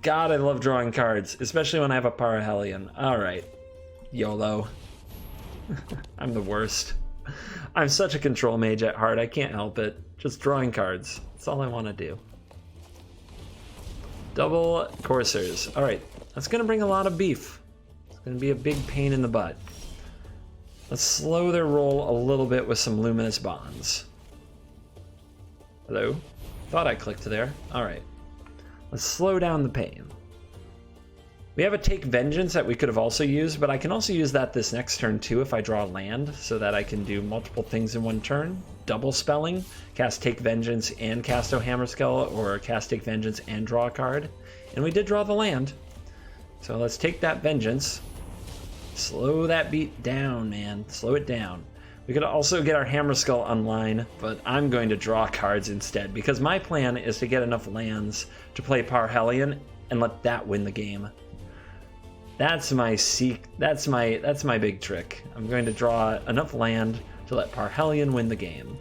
S1: God, I love drawing cards, especially when I have a Parhelion. Alright. YOLO. I'm the worst. I'm such a control mage at heart, I can't help it. Just drawing cards. That's all I want to do. Double Corsairs. Alright, that's going to bring a lot of beef. It's going to be a big pain in the butt. Let's slow their roll a little bit with some Luminous Bonds. Hello? Thought I clicked there. Alright. Let's slow down the pain. We have a Take Vengeance that we could have also used, but I can also use that this next turn too if I draw land, so that I can do multiple things in one turn. Double spelling, cast Take Vengeance and cast O Hammerskull, or cast Take Vengeance and draw a card. And we did draw the land. So let's take that Vengeance. Slow that beat down, man. Slow it down. We could also get our Hammerskull online, but I'm going to draw cards instead, because my plan is to get enough lands to play Parhelion and let that win the game. That's my big trick. I'm going to draw enough land to let Parhelion win the game.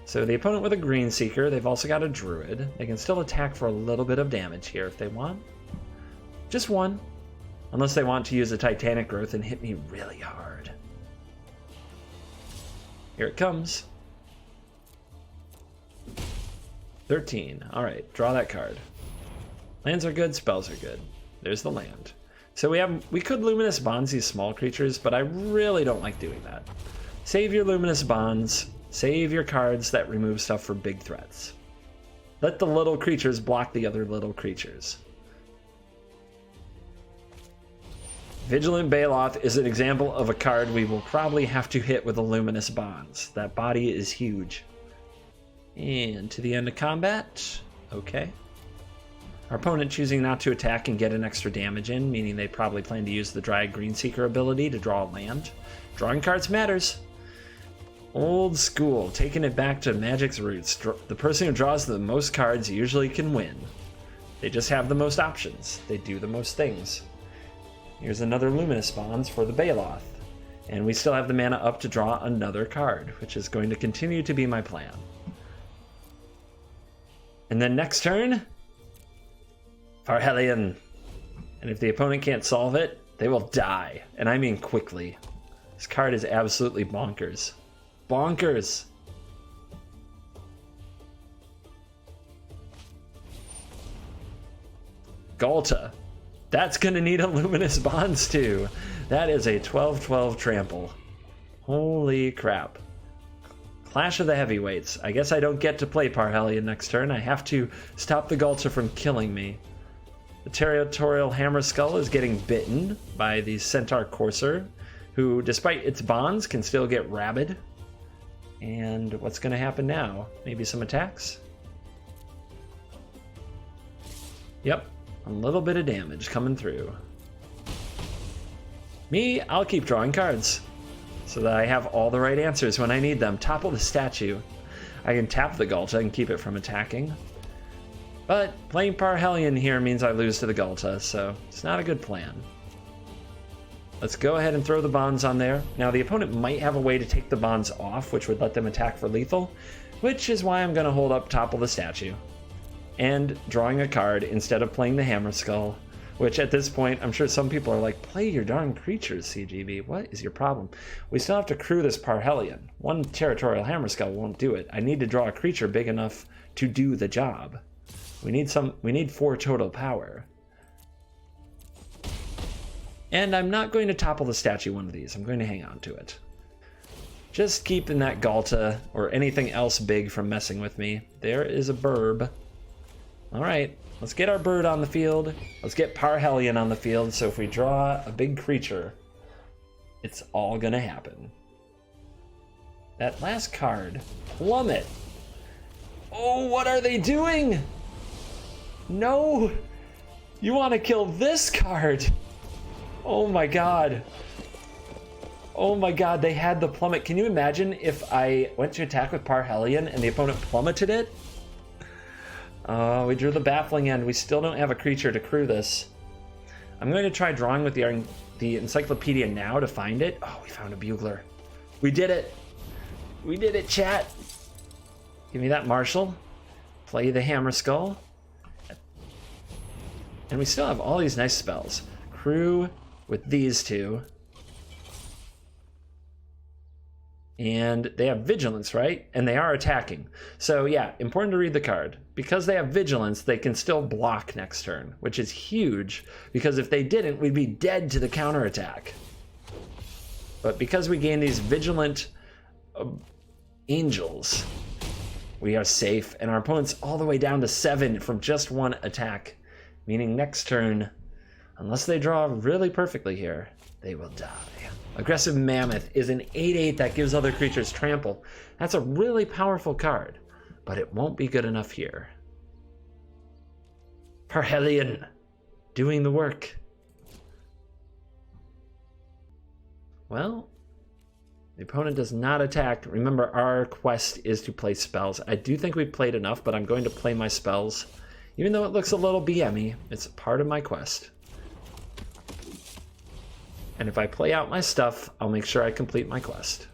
S1: So the opponent with a Green Seeker, they've also got a Druid. They can still attack for a little bit of damage here if they want. Just one. Unless they want to use a Titanic Growth and hit me really hard. Here it comes. 13. Alright, draw that card. Lands are good, spells are good. There's the land. So we could Luminous Bonds these small creatures, but I really don't like doing that. Save your Luminous Bonds. Save your cards that remove stuff for big threats. Let the little creatures block the other little creatures. Vigilant Baloth is an example of a card we will probably have to hit with a Luminous Bonds. That body is huge. And to the end of combat. Okay. Our opponent choosing not to attack and get an extra damage in, meaning they probably plan to use the Dryad Greenseeker ability to draw a land. Drawing cards matters. Old school, taking it back to Magic's roots. The person who draws the most cards usually can win. They just have the most options. They do the most things. Here's another Luminous Bonds for the Baloth. And we still have the mana up to draw another card, which is going to continue to be my plan. And then next turn, Parhelion. And if the opponent can't solve it, they will die. And I mean quickly. This card is absolutely bonkers. Bonkers! Galta. That's going to need a Luminous Bonds too. That is a 12-12 trample. Holy crap. Clash of the Heavyweights. I guess I don't get to play Parhelion next turn. I have to stop the Galta from killing me. The Territorial Hammerskull is getting bitten by the Centaur Corsair, who, despite its bonds, can still get rabid. And what's going to happen now? Maybe some attacks? Yep. A little bit of damage coming through. Me, I'll keep drawing cards so that I have all the right answers when I need them. Topple the statue. I can tap the Galta and keep it from attacking. But playing Parhelion here means I lose to the Galta, so it's not a good plan. Let's go ahead and throw the bonds on there. Now the opponent might have a way to take the bonds off, which would let them attack for lethal, which is why I'm going to hold up Topple the Statue. And drawing a card instead of playing the Hammerskull, which at this point, I'm sure some people are like, play your darn creatures, CGB. What is your problem? We still have to crew this Parhelion. One Territorial Hammerskull won't do it. I need to draw a creature big enough to do the job. We need 4 total power. And I'm not going to topple the statue one of these. I'm going to hang on to it. Just keeping that Galta or anything else big from messing with me. There is a burb. All right, let's get our bird on the field. Let's get Parhelion on the field, so if we draw a big creature, it's all gonna happen. That last card, Plummet. Oh, what are they doing? No, you want to kill this card. Oh my god. Oh my god, they had the Plummet. Can you imagine if I went to attack with Parhelion and the opponent plummeted it? We drew the Baffling End. We still don't have a creature to crew this. I'm going to try drawing with the Encyclopedia now to find it. Oh, we found a Bugler. We did it. We did it, chat. Give me that Marshall. Play the Hammer Skull. And we still have all these nice spells. Crew with these two. And they have Vigilance, right? And they are attacking. So yeah, important to read the card. Because they have Vigilance, they can still block next turn, which is huge, because if they didn't, we'd be dead to the counterattack. But because we gain these Vigilant Angels, we are safe, and our opponent's all the way down to 7 from just 1 attack, meaning next turn, unless they draw really perfectly here, they will die. Aggressive Mammoth is an 8/8 that gives other creatures trample. That's a really powerful card, but it won't be good enough here. Parhelion, doing the work. Well, the opponent does not attack. Remember, our quest is to play spells. I do think we've played enough, but I'm going to play my spells. Even though it looks a little BM-y, it's part of my quest. And if I play out my stuff, I'll make sure I complete my quest.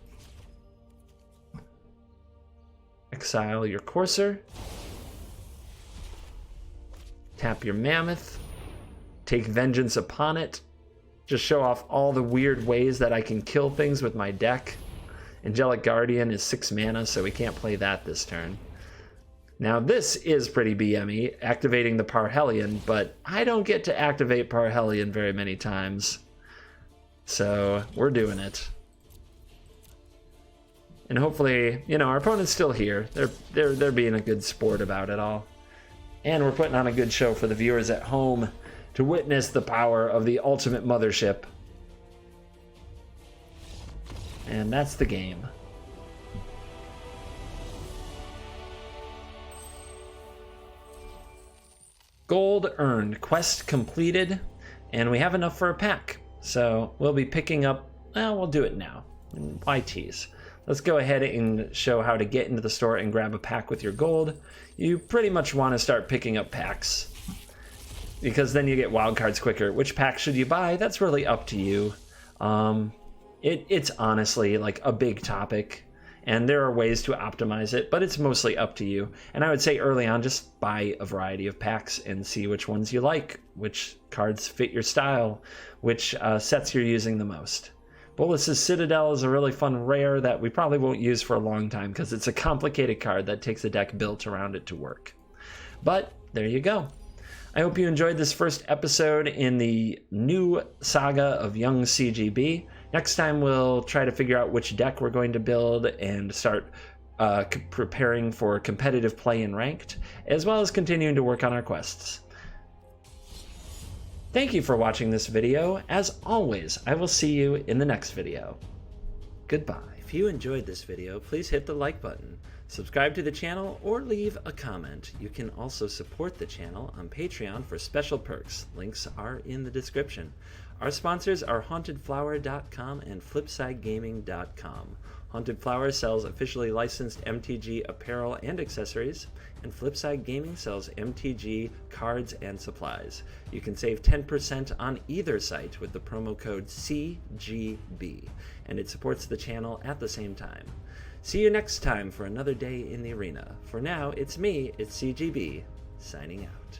S1: Exile your Courser. Tap your Mammoth. Take vengeance upon it. Just show off all the weird ways that I can kill things with my deck. Angelic Guardian is 6 mana, so we can't play that this turn. Now this is pretty BM-y, activating the Parhelion, but I don't get to activate Parhelion very many times. So we're doing it. And hopefully, you know, our opponent's still here. They're being a good sport about it all. And we're putting on a good show for the viewers at home to witness the power of the ultimate mothership. And that's the game. Gold earned, quest completed, and we have enough for a pack. So we'll be picking up, well, we'll do it now. Why tease? Let's go ahead and show how to get into the store and grab a pack with your gold. You pretty much want to start picking up packs, because then you get wild cards quicker. Which pack should you buy? That's really up to you. It's honestly like a big topic, and there are ways to optimize it, but it's mostly up to you. And I would say early on, just buy a variety of packs and see which ones you like, which cards fit your style, which sets you're using the most. Bolas's Citadel is a really fun rare that we probably won't use for a long time because it's a complicated card that takes a deck built around it to work. But there you go. I hope you enjoyed this first episode in the new saga of young CGB. Next time we'll try to figure out which deck we're going to build and start preparing for competitive play in Ranked, as well as continuing to work on our quests. Thank you for watching this video. As always, I will see you in the next video. Goodbye. If you enjoyed this video, please hit the like button, subscribe to the channel, or leave a comment. You can also support the channel on Patreon for special perks. Links are in the description. Our sponsors are HauntedFlower.com and FlipsideGaming.com. Haunted Flower sells officially licensed MTG apparel and accessories, and Flipside Gaming sells MTG cards and supplies. You can save 10% on either site with the promo code CGB, and it supports the channel at the same time. See you next time for another day in the arena. For now, it's me, it's CGB, signing out.